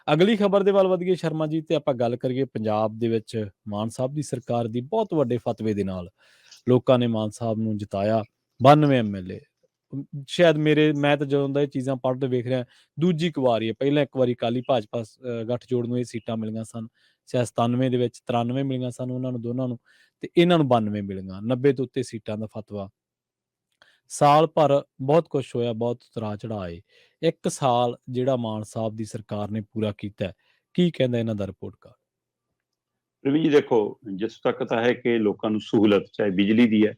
ਅਗਲੀ ਖਬਰ ਦੇ ਵੱਲ ਵਧੀਏ ਸ਼ਰਮਾ ਜੀ, ਤੇ ਆਪਾਂ ਗੱਲ ਕਰੀਏ ਪੰਜਾਬ ਦੇ ਵਿੱਚ ਮਾਨ ਸਾਹਿਬ ਦੀ ਸਰਕਾਰ ਦੀ ਬਹੁਤ ਵੱਡੇ ਫਤਵੇ ਦੇ ਨਾਲ ਲੋਕਾਂ ਨੇ ਮਾਨ ਸਾਹਿਬ ਨੂੰ ਜਿਤਾਇਆ 92 ਐਮਐਲਏ। ਸ਼ਾਇਦ ਮੈਂ ਤਾਂ ਜਦੋਂ ਦਾ ਇਹ ਚੀਜ਼ਾਂ ਪੜ੍ਹਦੇ ਵੇਖ ਰਿਹਾ ਦੂਜੀ ਕੁ ਵਾਰ ਹੀ ਹੈ। ਪਹਿਲਾਂ ਇੱਕ ਵਾਰੀ ਅਕਾਲੀ ਭਾਜਪਾ ਗੱਠਜੋੜ ਨੂੰ ਇਹ ਸੀਟਾਂ ਮਿਲੀਆਂ ਸਨ, ਸ਼ਾਇਦ 97 ਦੇ ਵਿੱਚ 93 ਮਿਲੀਆਂ ਸਨ ਉਹਨਾਂ ਨੂੰ ਦੋਨਾਂ ਨੂੰ, ਤੇ ਇਹਨਾਂ ਨੂੰ 92 ਮਿਲੀਆਂ, 90 ਤੋਂ ਉੱਤੇ ਸੀਟਾਂ ਦਾ ਫਤਵਾ। ਸਾਲ ਭਰ ਬਹੁਤ ਕੁਛ ਹੋਇਆ, ਬਹੁਤ ਉਤਰਾਅ ਚੜ੍ਹਾਅ ਆਏ। ਇੱਕ ਸਾਲ ਜਿਹੜਾ ਮਾਨ ਸਾਹਿਬ ਦੀ ਸਰਕਾਰ ਨੇ ਪੂਰਾ ਕੀਤਾ, ਕੀ ਕਹਿੰਦਾ ਇਹਨਾਂ ਦਾ ਰਿਪੋਰਟ ਕਾਰਡ? ਰਵੀ ਜੀ ਦੇਖੋ, ਜਿਸ ਤੱਕ ਤਾਂ ਹੈ ਕਿ ਲੋਕਾਂ ਨੂੰ ਸਹੂਲਤ ਚਾਹੇ ਬਿਜਲੀ ਦੀ ਹੈ,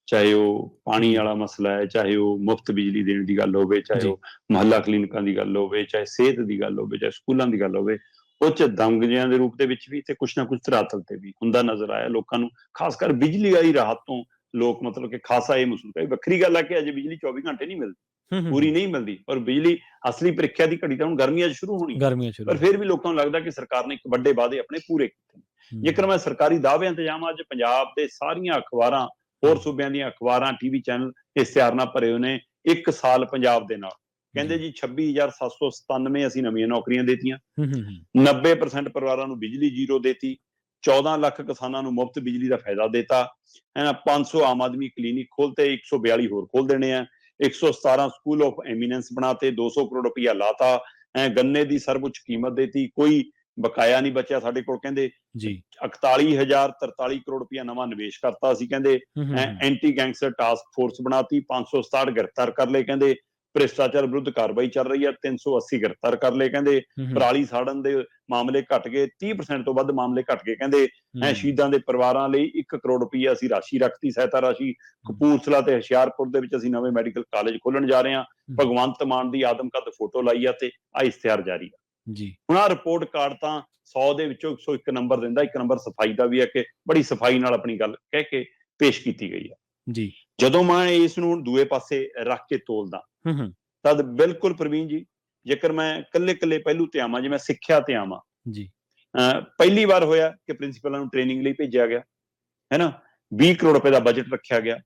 ਚਾਹੇ ਉਹ ਪਾਣੀ ਵਾਲਾ ਮਸਲਾ ਹੈ, ਚਾਹੇ ਉਹ ਮੁਫਤ ਬਿਜਲੀ ਦੇਣ ਦੀ ਗੱਲ ਹੋਵੇ, ਚਾਹੇ ਉਹ ਮੁਹੱਲਾ ਕਲੀਨਿਕਾਂ ਦੀ ਗੱਲ ਹੋਵੇ, ਚਾਹੇ ਸਿਹਤ ਦੀ ਗੱਲ ਹੋਵੇ, ਚਾਹੇ ਸਕੂਲਾਂ ਦੀ ਗੱਲ ਹੋਵੇ, ਉਹ 'ਚ ਦੰਗਿਆਂ ਦੇ ਰੂਪ ਦੇ ਵਿੱਚ ਵੀ ਤੇ ਕੁਛ ਨਾ ਕੁਛ ਧਰਾਤਲ ਤੇ ਵੀ ਹੁੰਦਾ ਨਜ਼ਰ ਆਇਆ ਲੋਕਾਂ ਨੂੰ। ਖਾਸ ਕਰ ਬਿਜਲੀ ਵਾਲੀ ਰਾਹਤ ਤੋਂ ਲੋਕ ਮਤਲਬ ਕਿ ਖਾਸਾ ਇਹ ਮਹਿਸੂਸ ਕਰੇ। ਵੱਖਰੀ ਗੱਲ ਹੈ ਕਿ ਅਜੇ ਬਿਜਲੀ 24 ਘੰਟੇ ਨਹੀਂ ਮਿਲਦੀ, ਪੂਰੀ ਨਹੀਂ ਮਿਲਦੀ, ਔਰ ਬਿਜਲੀ ਅਸਲੀ ਪ੍ਰੀਖਿਆ ਦੀ ਘੜੀ ਤਾਂ ਹੁਣ ਗਰਮੀਆਂ 'ਚ ਸ਼ੁਰੂ ਹੋਣੀ, ਪਰ ਫਿਰ ਵੀ ਲੋਕਾਂ ਨੂੰ ਲੱਗਦਾ ਕਿ ਸਰਕਾਰ ਨੇ ਇੱਕ ਵੱਡੇ ਵਾਅਦੇ ਆਪਣੇ ਪੂਰੇ ਕੀਤੇ ਨੇ। ਜੇਕਰ ਮੈਂ ਸਰਕਾਰੀ ਦਾਅਵਿਆਂ ਤੇ ਜਾਵਾਂ, ਅੱਜ ਪੰਜਾਬ ਦੇ ਸਾਰੀਆਂ ਅਖਬਾਰਾਂ, ਹੋਰ ਸੂਬਿਆਂ ਦੀਆਂ ਅਖਬਾਰਾਂ, ਟੀਵੀ ਚੈਨਲ ਇਸ਼ਤਿਹਾਰ ਨਾਲ ਭਰੇ ਹੋਏ ਨੇ। ਇੱਕ ਸਾਲ ਪੰਜਾਬ ਦੇ ਨਾਲ ਕਹਿੰਦੇ ਜੀ 26,797 ਅਸੀਂ ਨਵੀਆਂ ਨੌਕਰੀਆਂ ਦੇਤੀਆਂ, 90% ਪਰਿਵਾਰਾਂ ਨੂੰ ਬਿਜਲੀ ਜ਼ੀਰੋ ਦੇਤੀ, 14 ਲੱਖ ਕਿਸਾਨਾਂ ਨੂੰ ਮੁਫਤ ਬਿਜਲੀ ਦਾ ਫਾਇਦਾ ਦੇਤਾ, 500 ਆਮ ਆਦਮੀ ਕਲੀਨਿਕ ਖੋਲਤੇ, 142 ਹੋਰ ਖੋਲ ਦੇਣੇ ਆ, 117 ਸਕੂਲ ਆਫ ਐਮੀਨੈਂਸ ਬਣਾਤੇ, 200 ਕਰੋੜ ਰੁਪਇਆ ਲਾਤਾ, ਗੰਨੇ ਦੀ ਸਰਵਉੱਚ ਕੀਮਤ ਦੇਤੀ, ਕੋਈ ਬਕਾਇਆ ਨਹੀਂ ਬਚਿਆ ਸਾਡੇ ਕੋਲ। ਕਹਿੰਦੇ 41,043 ਕਰੋੜ ਰੁਪਇਆ ਨਵਾਂ ਨਿਵੇਸ਼ ਕਰਤਾ ਅਸੀਂ। ਕਹਿੰਦੇ ਐਂਟੀ ਗੈਂਗਸਟਰ ਟਾਸਕ ਫੋਰਸ ਬਣਾਤੀ, 567 ਗ੍ਰਿਫਤਾਰ ਕਰ ਲਏ। ਕਹਿੰਦੇ ਭ੍ਰਿਸ਼ਟਾਚਾਰ ਵਿਰੁੱਧ ਕਾਰਵਾਈ ਚੱਲ ਰਹੀ ਹੈ, 380 ਗ੍ਰਿਫਤਾਰ ਕਰ ਲਏ। ਕਹਿੰਦੇ ਪਰਾਲੀ ਸਾੜਨ ਦੇ ਮਾਮਲੇ ਘਟ ਗਏ, 30% ਤੋਂ ਵੱਧ ਮਾਮਲੇ ਘਟ ਗਏ। ਕਹਿੰਦੇ ਸ਼ਹੀਦਾਂ ਦੇ ਪਰਿਵਾਰਾਂ ਲਈ 1 ਕਰੋੜ ਰੁਪਈਆ ਅਸੀਂ ਰਾਸ਼ੀ ਰੱਖਤੀ, ਸਹਾਇਤਾ ਰਾਸ਼ੀ। ਕਪੂਰਥਲਾ ਤੇ ਹੁਸ਼ਿਆਰਪੁਰ ਦੇ ਵਿੱਚ ਅਸੀਂ ਨਵੇਂ ਮੈਡੀਕਲ ਕਾਲਜ ਖੋਲਣ ਜਾ ਰਹੇ ਹਾਂ। ਭਗਵੰਤ ਮਾਨ ਦੀ ਆਦਮਕਦ ਫੋਟੋ ਲਾਈ ਆ ਤੇ ਆ ਇਸ਼ਤਿਹਾਰ ਜਾਰੀ ਆ ਜੀ। ਹੁਣ ਆਹ ਰਿਪੋਰਟ ਕਾਰਡ ਤਾਂ 100 ਦੇ ਵਿੱਚੋਂ 101 ਨੰਬਰ ਦਿੰਦਾ। 1 ਨੰਬਰ ਸਫਾਈ ਦਾ ਵੀ ਹੈ ਕਿ ਬੜੀ ਸਫਾਈ ਨਾਲ ਆਪਣੀ ਗੱਲ ਕਹਿ ਕੇ ਪੇਸ਼ ਕੀਤੀ ਗਈ ਆ ਜੀ। ਜਦੋਂ ਮੈਂ ਇਸ ਨੂੰ ਦੂਏ ਪਾਸੇ ਰੱਖ ਕੇ ਤੋਲਦਾ ਤਦ ਬਿਲਕੁਲ ਪ੍ਰਵੀਨ ਜੀ, ਜੇਕਰ ਮੈਂ ਕੱਲੇ ਪਹਿਲੂ ਤੇ ਆਵਾਂ, ਜੇ ਮੈਂ ਸਿੱਖਿਆ ਤੇ ਆਵਾਂ ਜੀ, ਪਹਿਲੀ ਵਾਰ ਹੋਇਆ ਕਿ ਪ੍ਰਿੰਸੀਪਲਾਂ ਨੂੰ ਟ੍ਰੇਨਿੰਗ ਲਈ ਭੇਜਿਆ ਗਿਆ, ਹੈ ਨਾ। 20 ਕਰੋੜ ਰੁਪਏ ਦਾ ਬਜਟ ਰੱਖਿਆ ਗਿਆ,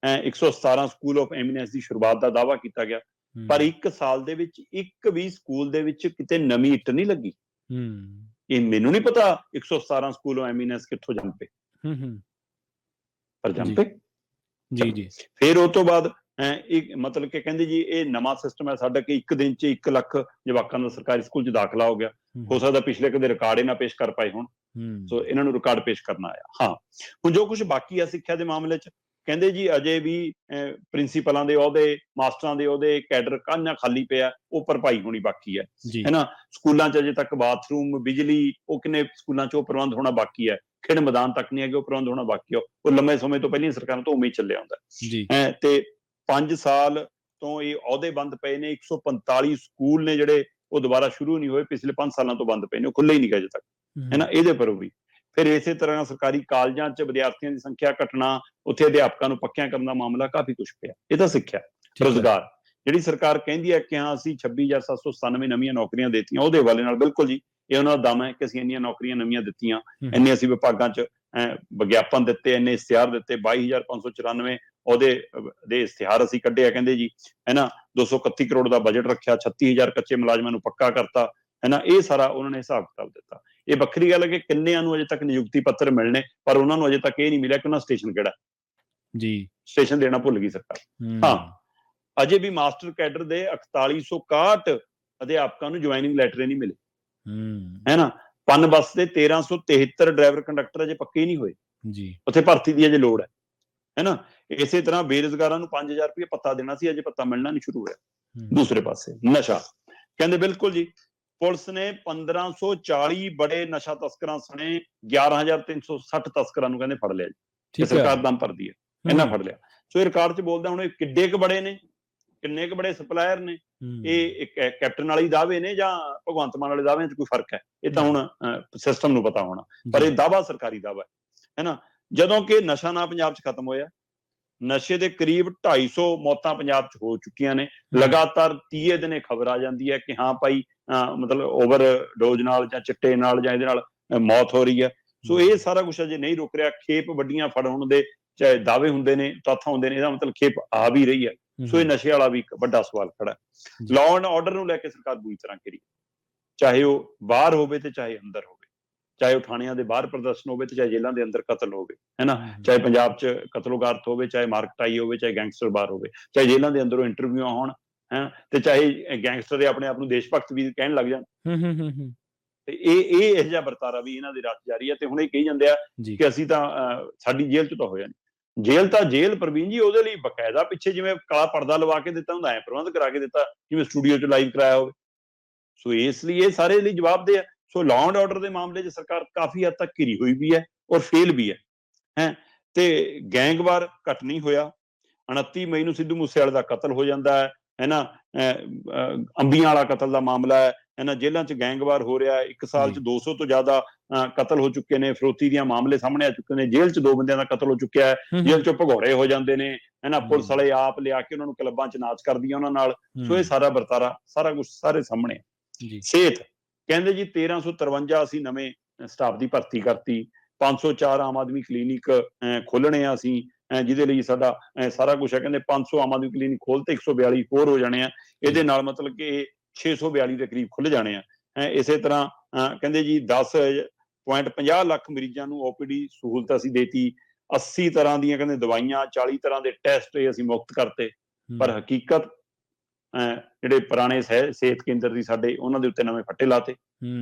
117 ਸਕੂਲ ਆਫ ਐਮੀਨੈਂਸ ਦੀ ਸ਼ੁਰੂਆਤ ਦਾ ਦਾਅਵਾ ਕੀਤਾ ਗਿਆ, ਪਰ 1 ਸਾਲ ਦੇ ਵਿੱਚ ਇੱਕ ਵੀ ਸਕੂਲ ਦੇ ਵਿੱਚ ਕਿਤੇ ਨਵੀਂ ਇੱਟ ਨਹੀਂ ਲੱਗੀ। ਇਹ ਮੈਨੂੰ ਨਹੀਂ ਪਤਾ 117 ਸਕੂਲ ਆਫ ਐਮੀਨੈਂਸ ਕਿੱਥੋਂ ਜੰਮ ਪਏ, ਪਰ ਜੰਮ ਪਏ ਜੀ। ਫਿਰ ਉਹ ਤੋਂ ਬਾਅਦ ਮਤਲਬ ਕਿ ਕਹਿੰਦੇ ਜੀ ਇਹ ਨਵਾਂ ਸਿਸਟਮ ਹੈ ਸਾਡਾ ਕਿ ਇੱਕ ਦਿਨ 'ਚ 1 ਲੱਖ ਜਵਾਕਾਂ ਦਾ ਸਰਕਾਰੀ ਸਕੂਲ 'ਚ ਦਾਖਲਾ ਹੋ ਗਿਆ। ਹੋ ਸਕਦਾ ਪਿਛਲੇ ਕਦੇ ਰਿਕਾਰਡ ਹੀ ਨਾ ਪੇਸ਼ ਕਰ ਪਾਏ ਹੁਣ, ਸੋ ਇਹਨਾਂ ਨੂੰ ਰਿਕਾਰਡ ਪੇਸ਼ ਕਰਨਾ ਆਇਆ। ਹਾਂ, ਹੁਣ ਜੋ ਕੁਝ ਬਾਕੀ ਆ ਸਿੱਖਿਆ ਦੇ ਮਾਮਲੇ 'ਚ, ਕਹਿੰਦੇ ਜੀ ਅਜੇ ਵੀ ਪ੍ਰਿੰਸੀਪਲਾਂ ਦੇ ਅਹੁਦੇ, ਮਾਸਟਰਾਂ ਦੇ ਅਹੁਦੇ, ਕੈਡਰ ਕਾਹਨਾ ਖਾਲੀ ਪਿਆ, ਉਹ ਭਰਪਾਈ ਹੋਣੀ ਬਾਕੀ ਹੈ ਨਾ। ਸਕੂਲਾਂ 'ਚ ਅਜੇ ਤੱਕ ਬਾਥਰੂਮ, ਬਿਜਲੀ, ਉਹ ਕਿੰਨੇ ਸਕੂਲਾਂ 'ਚ ਉਹ ਪ੍ਰਬੰਧ ਹੋਣਾ ਬਾਕੀ ਹੈ। ਖੇਡ ਮੈਦਾਨ ਤੱਕ ਨਹੀਂ ਹੈਗੇ, ਉਹ ਪ੍ਰਬੰਧ ਹੋਣਾ ਬਾਕੀ ਹੈ। ਉਹ ਲੰਮੇ ਸਮੇਂ ਤੋਂ ਪਹਿਲੀਆਂ ਸਰਕਾਰਾਂ ਤੋਂ ਉਵੇਂ ਹੀ ਚੱਲਿਆ ਹੁੰਦਾ ਤੇ 5 ਸਾਲ ਤੋਂ ਇਹ ਅਹੁਦੇ ਬੰਦ ਪਏ ਨੇ। 145 ਸਕੂਲ ਨੇ ਜਿਹੜੇ ਉਹ ਦੁਬਾਰਾ ਸ਼ੁਰੂ ਨਹੀਂ ਹੋਏ, ਪਿਛਲੇ 5 ਸਾਲਾਂ ਤੋਂ ਬੰਦ ਪਏ ਨੇ, ਉਹ ਖੁੱਲੇ ਹੀ ਨਹੀਂ ਗਏ ਅਜੇ ਤੱਕ, ਹੈ ਨਾ। ਇਹਦੇ ਪਰ ਵੀ ਫਿਰ ਇਸੇ ਤਰ੍ਹਾਂ ਸਰਕਾਰੀ ਕਾਲਜਾਂ 'ਚ ਵਿਦਿਆਰਥੀਆਂ ਦੀ ਸੰਖਿਆ ਘਟਣਾ, ਉੱਥੇ ਅਧਿਆਪਕਾਂ ਨੂੰ ਪੱਕਿਆਂ ਕਰਨ ਦਾ ਮਾਮਲਾ, ਕਾਫੀ ਕੁਛ ਪਿਆ। ਇਹ ਤਾਂ ਸਿੱਖਿਆ। ਰੁਜ਼ਗਾਰ, ਜਿਹੜੀ ਸਰਕਾਰ ਕਹਿੰਦੀ ਹੈ ਕਿ ਹਾਂ ਅਸੀਂ 26,797 ਨਵੀਆਂ ਨੌਕਰੀਆਂ ਦੇਤੀਆਂ, ਉਹਦੇ ਹਵਾਲੇ ਨਾਲ ਬਿਲਕੁਲ ਜੀ ਇਹ ਉਹਨਾਂ ਦਾ ਦਮ ਹੈ ਕਿ ਅਸੀਂ ਇੰਨੀਆਂ ਨੌਕਰੀਆਂ ਨਵੀਆਂ ਦਿੱਤੀਆਂ, ਇੰਨੇ ਅਸੀਂ ਵਿਭਾਗਾਂ 'ਚ ਵਿਗਿਆਪਨ ਦਿੱਤੇ, ਇੰਨੇ ਇਸ਼ਤਿਹਾਰ ਦਿੱਤੇ, 22,594 ਉਹਦੇ ਦੇ ਇਸ਼ਤਿਹਾਰ ਅਸੀਂ ਕੱਢਿਆ। ਕਹਿੰਦੇ ਜੀ, ਹੈ ਨਾ, 231 ਕਰੋੜ ਦਾ ਬਜਟ ਰੱਖਿਆ, 36,000 ਕੱਚੇ ਮੁਲਾਜ਼ਮਾਂ ਨੂੰ ਪੱਕਾ ਕਰਤਾ, ਹੈ ਨਾ। ਇਹ ਸਾਰਾ ਉਹਨਾਂ ਨੇ ਹਿਸਾਬ ਕਿਤਾਬ ਦਿੱਤਾ। ਇਹ ਵੱਖਰੀ ਗੱਲ ਹੈ ਕਿ ਕਿੰਨਿਆਂ ਨੂੰ ਅਜੇ ਤੱਕ ਨਿਯੁਕਤੀ ਪੱਤਰ ਮਿਲਣੇ, ਪਰ ਉਹਨਾਂ ਨੂੰ ਅਜੇ ਤੱਕ ਇਹ ਨਹੀਂ ਮਿਲਿਆ ਕਿ ਉਹਨਾਂ ਸਟੇਸ਼ਨ ਕਿਹੜਾ ਜੀ, ਸਟੇਸ਼ਨ ਦੇਣਾ ਭੁੱਲ ਗਈ ਸਰਕਾਰ। ਹਾਂ, ਅਜੇ ਵੀ ਮਾਸਟਰ ਕੈਡਰ ਦੇ 4161 ਅਧਿਆਪਕਾਂ ਨੂੰ ਜੁਆਇਨਿੰਗ ਲੈਟਰ ਨਹੀਂ ਮਿਲੇ, ਹੈ ਨਾ। ਪਨ ਬੱਸ ਦੇ 1373 ਡਰਾਈਵਰ ਕੰਡਕਟਰ ਅਜੇ ਪੱਕੇ ਨਹੀਂ ਹੋਏ ਜੀ, ਉੱਥੇ ਭਰਤੀ ਦੀ ਅਜੇ ਲੋੜ ਹੈ ਨਾ। ਇਸੇ ਤਰ੍ਹਾਂ ਬੇਰੁਜ਼ਗਾਰਾਂ ਨੂੰ 5,000 ਰੁਪਏ ਭੱਤਾ ਦੇਣਾ ਸੀ, ਅਜੇ ਭੱਤਾ ਮਿਲਣਾ ਨਹੀਂ ਸ਼ੁਰੂ ਹੋਇਆ। ਦੂਸਰੇ ਪਾਸੇ ਨਸ਼ਾ, ਕਹਿੰਦੇ ਬਿਲਕੁਲ ਜੀ, ਪੁਲਿਸ ਨੇ 1540 ਬੜੇ ਨਸ਼ਾ ਤਸਕਰਾਂ ਸਣੇ 11,360 ਤਸਕਰਾਂ ਨੂੰ ਕਹਿੰਦੇ ਫੜ ਲਿਆ ਜੀ। ਸਰਕਾਰ ਦਮ ਭਰਦੀ ਹੈ, ਇਹਨਾਂ ਫੜ ਲਿਆ। ਸੋ ਇਹ ਰਿਕਾਰਡ 'ਚ ਬੋਲਦਾ ਹੁਣ ਇਹ ਕਿੱਡੇ ਕੁ ਬੜੇ ਨੇ, ਕਿੰਨੇ ਕੁ ਬੜੇ ਸਪਲਾਇਰ ਨੇ। ਇਹ ਕੈਪਟਨ ਵਾਲੇ ਦਾਅਵੇ ਨੇ ਜਾਂ ਭਗਵੰਤ ਮਾਨ ਵਾਲੇ ਦਾਅਵਿਆਂ 'ਚ ਕੋਈ ਫਰਕ ਹੈ? ਇਹ ਤਾਂ ਹੁਣ ਸਿਸਟਮ ਨੂੰ ਪਤਾ ਹੋਣਾ, ਪਰ ਇਹ ਦਾਅਵਾ ਸਰਕਾਰੀ ਦਾਅਵਾ ਹੈ ਨਾ। ਜਦੋਂ ਕਿ ਨਸ਼ਾ ਨਾ ਪੰਜਾਬ 'ਚ ਖਤਮ ਹੋਇਆ, ਨਸ਼ੇ ਦੇ ਕਰੀਬ 250 ਮੌਤਾਂ ਪੰਜਾਬ 'ਚ ਹੋ ਚੁੱਕੀਆਂ ਨੇ। ਲਗਾਤਾਰ 30 ਦਿਨ ਇਹ ਖਬਰ ਆ ਜਾਂਦੀ ਹੈ ਕਿ ਹਾਂ ਭਾਈ ਮਤਲਬ ਓਵਰਡੋਜ਼ ਨਾਲ ਜਾਂ ਚਿੱਟੇ ਨਾਲ ਜਾਂ ਇਹਦੇ ਨਾਲ ਮੌਤ ਹੋ ਰਹੀ ਹੈ। ਸੋ ਇਹ ਸਾਰਾ ਕੁਛ ਅਜੇ ਨਹੀਂ ਰੁਕ ਰਿਹਾ। ਖੇਪ ਵੱਡੀਆਂ ਫੜਾਉਣ ਦੇ ਚਾਹੇ ਦਾਅਵੇ ਹੁੰਦੇ ਨੇ, ਤੱਥ ਹੁੰਦੇ ਨੇ, ਇਹਦਾ ਮਤਲਬ ਖੇਪ ਆ ਵੀ ਰਹੀ ਹੈ। ਸੋ ਇਹ ਨਸ਼ੇ ਵਾਲਾ ਵੀ ਇੱਕ ਵੱਡਾ ਸਵਾਲ ਖੜਾ ਹੈ। ਲਾਅ ਐਂਡ ਆਰਡਰ ਨੂੰ ਲੈ ਕੇ ਸਰਕਾਰ ਬੁਰੀ ਤਰ੍ਹਾਂ ਘਿਰੀ, ਚਾਹੇ ਉਹ ਬਾਹਰ ਹੋਵੇ ਤੇ ਚਾਹੇ ਅੰਦਰ ਹੋਵੇ, ਚਾਹੇ ਉਹ ਥਾਣਿਆਂ ਦੇ ਬਾਹਰ ਪ੍ਰਦਰਸ਼ਨ ਹੋਵੇ ਤੇ ਚਾਹੇ ਜੇਲ੍ਹਾਂ ਦੇ ਅੰਦਰ ਕਤਲ ਹੋਵੇ, ਹੈ ਨਾ, ਚਾਹੇ ਪੰਜਾਬ 'ਚ ਕਤਲੋਗਾਰਤ ਹੋਵੇ, ਚਾਹੇ ਮਾਰਕਟਾਈ ਹੋਵੇ, ਚਾਹੇ ਗੈਂਗਸਟਰ ਬਾਹਰ ਹੋਵੇ, ਚਾਹੇ ਜੇਲ੍ਹਾਂ ਦੇ ਅੰਦਰੋਂ ਇੰਟਰਵਿਊਆਂ ਹੋਣ, ਹੈ, ਤੇ ਚਾਹੇ ਗੈਂਗਸਟਰ ਦੇ ਆਪਣੇ ਆਪ ਨੂੰ ਦੇਸ਼ ਭਗਤ ਵੀ ਕਹਿਣ ਲੱਗ ਜਾਣ। ਤੇ ਇਹ ਇਹੋ ਜਿਹਾ ਵਰਤਾਰਾ ਵੀ ਇਹਨਾਂ ਦੇ ਰਾਤ ਜਾਰੀ ਹੈ। ਤੇ ਹੁਣ ਇਹ ਕਹੀ ਜਾਂਦੇ ਆ ਕਿ ਅਸੀਂ ਤਾਂ ਸਾਡੀ ਜੇਲ੍ਹ 'ਚ ਤਾਂ ਹੋਇਆ ਨਹੀਂ। ਜੇਲ੍ਹ ਤਾਂ ਜੇਲ੍ਹ ਪ੍ਰਵੀਨ ਜੀ, ਉਹਦੇ ਲਈ ਬਕਾਇਦਾ ਪਿੱਛੇ ਜਿਵੇਂ ਕਾਲਾ ਪਰਦਾ ਲਵਾ ਕੇ ਦਿੱਤਾ ਹੁੰਦਾ, ਐ ਪ੍ਰਬੰਧ ਕਰਾ ਕੇ ਦਿੱਤਾ ਜਿਵੇਂ ਸਟੂਡੀਓ 'ਚ ਲਾਈਵ ਕਰਾਇਆ ਹੋਵੇ। ਸੋ ਇਸ ਲਈ ਇਹ ਸਾਰੇ ਲਈ ਜਵਾਬਦੇਹ ਹੈ। ਸੋ ਲਾਅ ਐਂਡ ਆਰਡਰ ਦੇ ਮਾਮਲੇ 'ਚ ਸਰਕਾਰ ਕਾਫੀ ਹੱਦ ਤੱਕ ਘਿਰੀ ਹੋਈ ਵੀ ਹੈ ਔਰ ਫੇਲ ਵੀ ਹੈ। ਤੇ ਗੈਂਗਵਾਰ ਘੱਟ ਨਹੀਂ ਹੋਇਆ। 29 ਮਈ ਨੂੰ ਸਿੱਧੂ ਮੂਸੇਵਾਲੇ ਦਾ ਕਤਲ ਹੋ ਜਾਂਦਾ ਹੈ ਨਾ, ਅੰਬੀਆਂ ਵਾਲਾ ਕਤਲ ਦਾ ਮਾਮਲਾ ਹੈ ਨਾ, ਜੇਲ੍ਹਾਂ 'ਚ ਗੈਂਗਵਾਰ ਹੋ ਰਿਹਾ ਹੈ। 1 ਸਾਲ 'ਚ 200 ਤੋਂ ਜ਼ਿਆਦਾ ਕਤਲ ਹੋ ਚੁੱਕੇ ਨੇ, ਫਰੋਤੀ ਦੀਆਂ ਮਾਮਲੇ ਸਾਹਮਣੇ ਆ ਚੁੱਕੇ ਨੇ, ਜੇਲ੍ਹ 'ਚ 2 ਬੰਦਿਆਂ ਦਾ ਕਤਲ ਹੋ ਚੁੱਕਿਆ ਹੈ, ਜੇਲ੍ਹ 'ਚੋਂ ਭਗੌੜੇ ਹੋ ਜਾਂਦੇ ਨੇ, ਹੈ ਨਾ, ਪੁਲਿਸ ਵਾਲੇ ਆਪ ਲਿਆ ਕੇ ਉਹਨਾਂ ਨੂੰ ਕਲੱਬਾਂ 'ਚ ਨਾਚ ਕਰਦੀਆਂ ਉਹਨਾਂ ਨਾਲ। ਸੋ ਇਹ ਸਾਰਾ ਵਰਤਾਰਾ, ਸਾਰਾ ਕੁਝ ਸਾਰੇ ਸਾਹਮਣੇ ਹੈ। ਸਿਹਤ ਕਹਿੰਦੇ ਜੀ 1353 ਅਸੀਂ ਨਵੇਂ ਸਟਾਫ ਦੀ ਭਰਤੀ ਕਰਤੀ, 504 ਆਮ ਆਦਮੀ ਕਲੀਨਿਕ ਖੋਲਣੇ ਆ ਅਸੀਂ, ਜਿਹਦੇ ਲਈ ਸਾਡਾ ਸਾਰਾ ਕੁਝ ਹੈ। ਕਹਿੰਦੇ 500 ਆਮ ਆਦਮੀ ਕਲੀਨਿਕ ਖੋਲ ਤੇ 142 ਹੋਰ ਹੋ ਜਾਣੇ ਆ, ਇਹਦੇ ਨਾਲ ਮਤਲਬ ਕਿ 642 ਦੇ ਕਰੀਬ ਖੁੱਲ ਜਾਣੇ ਆ। ਇਸੇ ਤਰ੍ਹਾਂ ਕਹਿੰਦੇ ਜੀ 10.50 ਲੱਖ ਮਰੀਜ਼ਾਂ ਨੂੰ OPD ਸਹੂਲਤ ਅਸੀਂ ਦੇਤੀ, 80 ਤਰ੍ਹਾਂ ਦੀਆਂ ਕਹਿੰਦੇ ਦਵਾਈਆਂ, 40 ਤਰ੍ਹਾਂ ਦੇ ਟੈਸਟ ਅਸੀਂ ਮੁਫਤ ਕਰਤੇ। ਪਰ ਹਕੀਕਤ ਜਿਹੜੇ ਪੁਰਾਣੇ ਸਿਹਤ ਕੇਂਦਰ ਦੀ ਸਾਡੇ, ਉਹਨਾਂ ਦੇ ਉੱਤੇ ਨਵੇਂ ਫੱਟੇ ਲਾਤੇ।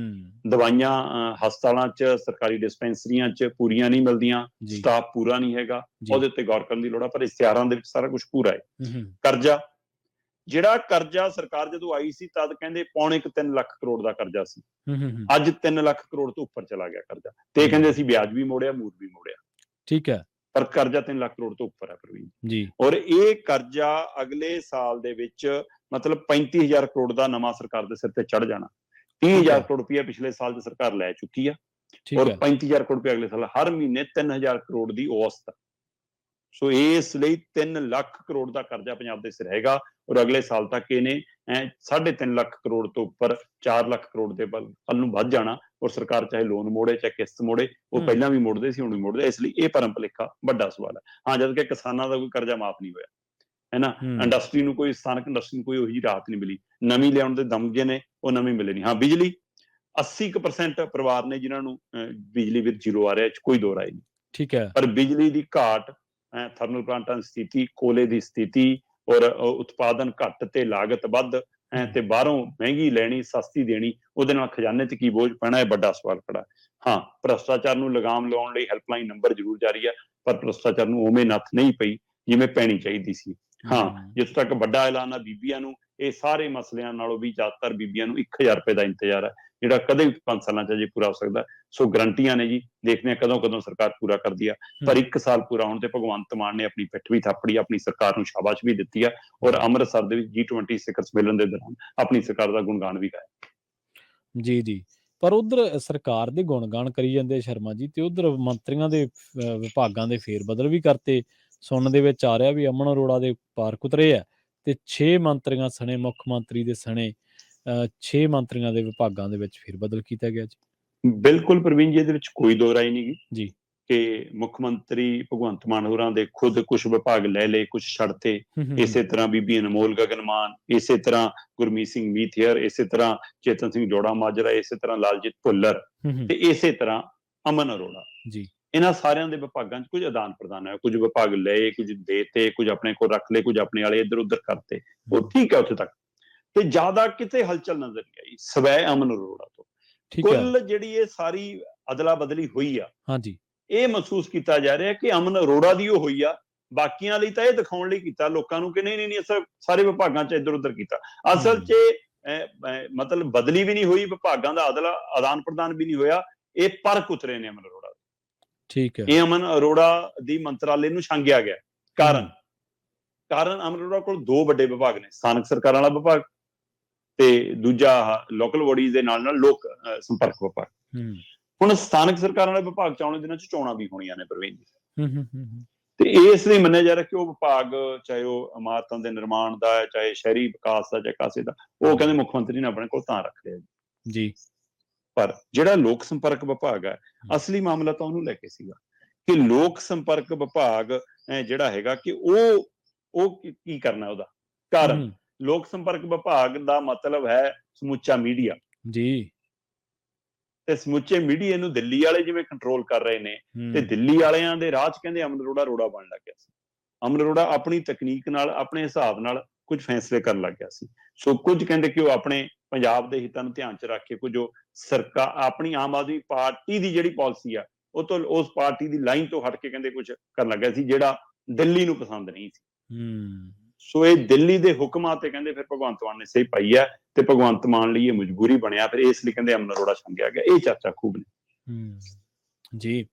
ਦਵਾਈਆਂ ਹਸਪਤਾਲਾਂ 'ਚ, ਸਰਕਾਰੀ ਡਿਸਪੈਂਸਰੀਆਂ 'ਚ ਪੂਰੀਆਂ ਨਹੀਂ ਮਿਲਦੀਆਂ, ਸਟਾਫ ਪੂਰਾ ਨਹੀਂ ਹੈਗਾ, ਉਹਦੇ ਉੱਤੇ ਗੌਰ ਕਰਨ ਦੀ ਲੋੜ ਆ। ਪਰ ਇਸ਼ਤਿਹਾਰਾਂ ਦੇ ਵਿੱਚ ਸਾਰਾ ਕੁਝ ਪੂਰਾ ਹੈ। ਕਰਜ਼ਾ, ਜਿਹੜਾ ਕਰਜ਼ਾ ਸਰਕਾਰ ਜਦੋਂ ਆਈ ਸੀ ਤਦ ਕਹਿੰਦੇ 2.25 ਲੱਖ ਕਰੋੜ ਦਾ ਕਰਜ਼ਾ ਸੀ, ਅੱਜ 3 ਲੱਖ ਕਰੋੜ ਤੋਂ ਉੱਪਰ ਚਲਾ ਗਿਆ ਕਰਜ਼ਾ। ਤੇ ਕਹਿੰਦੇ ਅਸੀਂ ਵਿਆਜ ਵੀ ਮੋੜਿਆ, ਮੂਲ ਵੀ ਮੋੜਿਆ। ਠੀਕ ਹੈ, ਪਰ ਕਰਜ਼ਾ 3 ਲੱਖ ਕਰੋੜ ਤੋਂ ਉੱਪਰ ਹੈ ਪ੍ਰਵੀਨ ਜੀ। ਔਰ ਇਹ ਕਰਜ਼ਾ ਅਗਲੇ ਸਾਲ ਦੇ ਵਿੱਚ ਮਤਲਬ 35,000 ਕਰੋੜ ਦਾ ਨਵਾਂ ਸਰਕਾਰ ਦੇ ਸਿਰ ਤੇ ਚੜ ਜਾਣਾ। 30,000 ਕਰੋੜ ਰੁਪਇਆ ਪਿਛਲੇ ਸਾਲ 'ਚ ਸਰਕਾਰ ਲੈ ਚੁੱਕੀ ਆ, ਔਰ 35,000 ਕਰੋੜ ਰੁਪਇਆ ਅਗਲੇ ਸਾਲ, ਹਰ ਮਹੀਨੇ 3,000 ਕਰੋੜ ਦੀ ਔਸਤ। ਸੋ ਇਸ ਲਈ 3 ਲੱਖ ਕਰੋੜ ਦਾ ਕਰਜ਼ਾ ਪੰਜਾਬ ਦੇ ਸਿਰ ਹੈਗਾ, ਔਰ ਅਗਲੇ ਸਾਲ ਤੱਕ ਇਹਨੇ 3.5 ਲੱਖ ਕਰੋੜ ਤੋਂ ਉੱਪਰ 4 ਲੱਖ ਕਰੋੜ ਦੇ ਵੱਲ ਨੂੰ ਵੱਧ ਜਾਣਾ। ਔਰ ਸਰਕਾਰ ਚਾਹੇ ਲੋਨ ਮੋੜੇ ਚਾਹੇ ਕਿਸ਼ਤ ਮੋੜੇ, ਉਹ ਪਹਿਲਾਂ ਵੀ ਮੋੜਦੇ ਸੀ, ਹੁਣ ਵੀ ਮੋੜਦੇ। ਇਸ ਲਈ ਇਹ ਭਰਮ ਭੁਲੇਖਾ ਵੱਡਾ ਸਵਾਲ ਹੈ। ਹਾਂ, ਜਦ ਕਿ ਕਿਸਾਨਾਂ ਦਾ ਕੋਈ ਕਰਜ਼ਾ ਮਾਫ ਨਹੀਂ ਹੋਇਆ, ਹੈ ਨਾ, ਇੰਡਸਟਰੀ ਨੂੰ ਕੋਈ, ਸਥਾਨਕ ਇੰਡਸਟਰੀ ਨੂੰ ਕੋਈ ਉਹੀ ਜਿਹੀ ਰਾਹਤ ਨਹੀਂ ਮਿਲੀ, ਨਵੀਂ ਲਿਆਉਣ ਦੇ ਦਮ ਜੇ ਨੇ ਉਹ ਨਵੀਂ ਮਿਲੇ ਨਹੀਂ। ਹਾਂ, ਬਿਜਲੀ 80% ਪਰਿਵਾਰ ਨੇ ਜਿਨ੍ਹਾਂ ਨੂੰ ਬਿਜਲੀ ਬਿੱਲ ਜ਼ੀਰੋ ਆ ਰਿਹਾ, ਕੋਈ ਦੋ ਰਾਏ ਨਹੀਂ। ਠੀਕ ਹੈ, ਪਰ ਬਿਜਲੀ ਦੀ ਘਾਟ, ਥਰਮਲ ਪਲਾਂਟਾਂ ਦੀ ਸਥਿਤੀ, ਕੋਲੇ ਦੀ ਸਥਿਤੀ, ਔਰ ਉਤਪਾਦਨ ਘੱਟ ਤੇ ਲਾਗਤ ਵੱਧ, ਤੇ ਬਾਹਰੋਂ ਮਹਿੰਗੀ ਲੈਣੀ, ਸਸਤੀ ਦੇਣੀ, ਉਹਦੇ ਨਾਲ ਖਜ਼ਾਨੇ 'ਚ ਕੀ ਬੋਝ ਪੈਣਾ, ਇਹ ਵੱਡਾ ਸਵਾਲ ਖੜਾ। ਹਾਂ, ਭ੍ਰਸ਼ਟਾਚਾਰ ਨੂੰ ਲਗਾਮ ਲਾਉਣ ਲਈ ਹੈਲਪਲਾਈਨ ਨੰਬਰ ਜ਼ਰੂਰ ਜਾਰੀ ਹੈ, ਪਰ ਭ੍ਰਸ਼ਟਾਚਾਰ ਨੂੰ ਉਵੇਂ ਨੱਥ ਨਹੀਂ ਪਈ ਜਿਵੇਂ ਪੈਣੀ ਚਾਹੀਦੀ ਸੀ। ਹਾਂ, ਜਿੱਥੋਂ ਤੱਕ ਵੱਡਾ ਐਲਾਨ ਆ ਬੀਬੀਆਂ ਨੂੰ, ਇਹ ਸਾਰੇ ਮਸਲਿਆਂ ਨਾਲੋਂ ਵੀ ਜ਼ਿਆਦਾਤਰ ਬੀਬੀਆਂ ਨੂੰ 1,000 ਰੁਪਏ ਦਾ ਇੰਤਜ਼ਾਰ ਹੈ, ਜਿਹੜਾ ਕਦੇ ਵੀ 5 ਸਾਲਾਂ 'ਚ ਅਜੇ ਪੂਰਾ ਹੋ ਸਕਦਾ। ਸੋ ਗਰੰਟੀਆਂ ਨੇ ਜੀ, ਦੇਖਦੇ ਹਾਂ ਕਦੋਂ ਸਰਕਾਰ ਪੂਰਾ ਕਰਦੀ ਆ। ਪਰ 1 ਸਾਲ ਪੂਰਾ ਹੋਣ ਤੇ ਭਗਵੰਤ ਮਾਨ ਨੇ ਆਪਣੀ ਪਿੱਠ ਵੀ ਥਾਪੜੀ, ਆਪਣੀ ਸਰਕਾਰ ਨੂੰ ਸ਼ਾਬਾਸ਼ ਵੀ ਦਿੱਤੀ ਆ, ਔਰ ਅੰਮ੍ਰਿਤਸਰ ਦੇ ਵਿੱਚ G20 ਸਿਖਰ ਸੰਮੇਲਨ ਦੇ ਦੌਰਾਨ ਆਪਣੀ ਸਰਕਾਰ ਦਾ ਗੁਣਗਾਨ ਵੀ ਗਾਇਆ। ਜੀ। ਪਰ ਉਧਰ ਸਰਕਾਰ ਦੇ ਗੁਣਗਾਨ ਕਰੀ ਜਾਂਦੇ ਸ਼ਰਮਾ ਜੀ, ਤੇ ਉਧਰ ਮੰਤਰੀਆਂ ਦੇ ਵਿਭਾਗਾਂ ਦੇ ਫੇਰ ਬਦਲ ਵੀ ਕਰਤੇ। ਸੁਣਨ ਦੇ ਵਿੱਚ ਆ ਰਿਹਾ ਵੀ ਅਮਨ ਅਰੋੜਾ ਦੇ ਪਾਰਕ ਉਤਰੇ ਆ, ਤੇ 6 ਮੰਤਰੀਆਂ ਸਣੇ, ਮੁੱਖ ਮੰਤਰੀ ਦੇ ਸਣੇ 6 ਮੰਤਰੀਆਂ ਦੇ ਵਿਭਾਗਾਂ ਦੇ ਵਿੱਚ ਫੇਰ ਬਦਲ ਕੀਤਾ ਗਿਆ ਜੀ। ਬਿਲਕੁਲ ਪ੍ਰਵੀਨ ਜੀ, ਇਹਦੇ ਵਿੱਚ ਕੋਈ ਦੋ ਰਾਏ ਨਹੀਂ ਗੀ ਜੀ, ਕਿ ਮੁੱਖ ਮੰਤਰੀ ਭਗਵੰਤ ਮਾਨ ਹੋਰਾਂ ਦੇ ਖੁਦ ਕੁਝ ਵਿਭਾਗ ਲੈ ਲਏ, ਕੁਝ ਛੱਡਤੇ। ਇਸੇ ਤਰ੍ਹਾਂ ਬੀਬੀ ਅਨਮੋਲ ਗਗਨ ਮਾਨ, ਇਸੇ ਤਰ੍ਹਾਂ ਗੁਰਮੀਤ ਸਿੰਘ ਮੀਥੇਰ, ਇਸੇ ਤਰ੍ਹਾਂ ਚੇਤਨ ਸਿੰਘ ਜੋੜਾ ਮਾਜਰਾ, ਇਸੇ ਤਰ੍ਹਾਂ ਲਾਲਜੀਤ ਭੁੱਲਰ, ਤੇ ਇਸੇ ਤਰ੍ਹਾਂ ਅਮਨ ਅਰੋੜਾ ਜੀ। ਇਹਨਾਂ ਸਾਰਿਆਂ ਦੇ ਵਿਭਾਗਾਂ 'ਚ ਕੁਝ ਆਦਾਨ ਪ੍ਰਦਾਨ ਹੋਇਆ, ਕੁਝ ਵਿਭਾਗ ਲਏ, ਕੁਝ ਦੇਤੇ, ਕੁਝ ਆਪਣੇ ਕੋਲ ਰੱਖ ਲਏ, ਕੁਝ ਆਪਣੇ ਵਾਲੇ ਇੱਧਰ ਉੱਧਰ ਕਰਤੇ। ਉਹ ਠੀਕ ਹੈ ਉੱਥੇ ਤੱਕ, ਤੇ ਜ਼ਿਆਦਾ ਕਿਤੇ ਹਲਚਲ ਨਜ਼ਰ ਨਹੀਂ ਆਈ ਸਵੈ ਅਮਨ ਅਰੋੜਾ ਤੋਂ। ਕੁੱਲ ਜਿਹੜੀ ਇਹ ਸਾਰੀ ਅਦਲਾ ਬਦਲੀ ਹੋਈ ਆ, ਹਾਂਜੀ, ਇਹ ਮਹਿਸੂਸ ਕੀਤਾ ਜਾ ਰਿਹਾ ਕਿ ਅਮਨ ਅਰੋੜਾ ਦੀ ਉਹ ਹੋਈ ਆ। ਬਾਕੀਆਂ ਲਈ ਤਾਂ ਇਹ ਦਿਖਾਉਣ ਲਈ ਕੀਤਾ ਲੋਕਾਂ ਨੂੰ ਕਿ ਨਹੀਂ ਅਸਲ ਸਾਰੇ ਵਿਭਾਗਾਂ 'ਚ ਇੱਧਰ ਉੱਧਰ ਕੀਤਾ। ਅਸਲ 'ਚ ਮਤਲਬ ਬਦਲੀ ਵੀ ਨਹੀਂ ਹੋਈ, ਵਿਭਾਗਾਂ ਦਾ ਆਦਾਨ ਪ੍ਰਦਾਨ ਵੀ ਨਹੀਂ ਹੋਇਆ, ਇਹ ਪਰਖ ਉਤਰੇ ਨੇ ਅਮਨ ਅਰੋੜਾ। ਠੀਕ ਹੈ, ਇਹ ਅਮਨ ਅਰੋੜਾ ਦੀ ਮੰਤਰਾਲੇ ਨੂੰ ਛਾਂਗਿਆ ਗਿਆ। ਕਾਰਨ ਅਮਨ ਅਰੋੜਾ ਕੋਲ 2 ਵੱਡੇ ਵਿਭਾਗ ਨੇ, ਸਥਾਨਕ ਸਰਕਾਰਾਂ ਵਾਲਾ ਵਿਭਾਗ ਤੇ ਦੂਜਾ ਲੋਕਲ ਬੋਡੀਜ਼ ਦੇ ਨਾਲ ਲੋਕ ਸੰਪਰਕ ਵਿਭਾਗ। ਹੁਣ ਸਥਾਨਕ ਸਰਕਾਰਾਂ ਵਾਲੇ ਵਿਭਾਗ 'ਚ ਆਉਣ ਦਿਨਾਂ 'ਚ ਚੋਣਾਂ ਵੀ ਹੋਣੀਆਂ ਨੇ ਪ੍ਰਵੀਨ ਜੀ, ਤੇ ਇਸ ਲਈ ਮੰਨਿਆ ਜਾ ਰਿਹਾ ਕਿ ਉਹ ਵਿਭਾਗ, ਚਾਹੇ ਉਹ ਇਮਾਰਤਾਂ ਦੇ ਨਿਰਮਾਣ ਦਾ ਹੈ, ਚਾਹੇ ਸ਼ਹਿਰੀ ਵਿਕਾਸ ਦਾ, ਚਾਹੇ ਕਾਸੇ ਦਾ, ਉਹ ਕਹਿੰਦੇ ਮੁੱਖ ਮੰਤਰੀ ਨੇ ਆਪਣੇ ਕੋਲ ਤਾਂ ਰੱਖ ਲਿਆ ਜੀ। ਪਰ ਜਿਹੜਾ ਲੋਕ ਸੰਪਰਕ ਵਿਭਾਗ ਹੈ, ਅਸਲੀ ਮਾਮਲਾ ਤਾਂ ਉਹਨੂੰ ਲੈ ਕੇ ਸੀਗਾ ਕਿ ਲੋਕ ਸੰਪਰਕ ਵਿਭਾਗ ਜਿਹੜਾ ਹੈਗਾ ਕਿ ਉਹ ਕੀ ਕਰਨਾ ਉਹਦਾ। ਕਾਰਨ ਲੋਕ ਸੰਪਰਕ ਵਿਭਾਗ ਦਾ ਮਤਲਬ ਹੈ ਸਮੁੱਚਾ ਮੀਡੀਆ, ਜੀ। ਤੇ ਸਮੁੱਚੇ ਮੀਡੀਆ ਨੂੰ ਦਿੱਲੀ ਵਾਲੇ ਜਿਵੇਂ ਕੰਟਰੋਲ ਕਰ ਰਹੇ ਨੇ, ਤੇ ਦਿੱਲੀ ਵਾਲਿਆਂ ਦੇ ਰਾਹ 'ਚ ਕਹਿੰਦੇ ਅਮਨ ਅਰੋੜਾ ਰੋੜਾ ਬਣਨ ਲੱਗ ਗਿਆ ਸੀ। ਅਮਨ ਅਰੋੜਾ ਆਪਣੀ ਤਕਨੀਕ ਨਾਲ, ਆਪਣੇ ਹਿਸਾਬ ਨਾਲ ਕੁਝ ਫੈਸਲੇ ਕਰਨ ਲੱਗ ਗਿਆ ਸੀ। ਸੋ ਕੁਝ ਕਹਿੰਦੇ ਕਿ ਉਹ ਆਪਣੇ ਪੰਜਾਬ ਦੇ ਹਿੱਤਾਂ ਨੂੰ ਧਿਆਨ 'ਚ ਰੱਖ ਕੇ ਕੁਝ ਉਹ ਆਪਣੀ ਆਮ ਆਦਮੀ ਪਾਰਟੀ ਦੀ ਜਿਹੜੀ ਪਾਲਿਸੀ ਆ, ਉਹ ਤੋਂ, ਉਸ ਪਾਰਟੀ ਦੀ ਲਾਈਨ ਤੋਂ ਹਟ ਕੇ ਕਹਿੰਦੇ ਕੁਝ ਕਰਨ ਲੱਗਿਆ ਸੀ, ਜਿਹੜਾ ਦਿੱਲੀ ਨੂੰ ਪਸੰਦ ਨਹੀਂ ਸੀ। ਸੋ ਇਹ ਦਿੱਲੀ ਦੇ ਹੁਕਮਾਂ ਤੇ ਕਹਿੰਦੇ ਫਿਰ ਭਗਵੰਤ ਮਾਨ ਨੇ ਸਹੀ ਪਾਈ ਹੈ, ਤੇ ਭਗਵੰਤ ਮਾਨ ਲਈ ਇਹ ਮਜਬੂਰੀ ਬਣਿਆ, ਫਿਰ ਇਸ ਲਈ ਕਹਿੰਦੇ ਅਮਨ ਅਰੋੜਾ ਛੰਗਿਆ ਗਿਆ। ਇਹ ਚਰਚਾ ਖੂਬ ਨੇ। ਜੀ।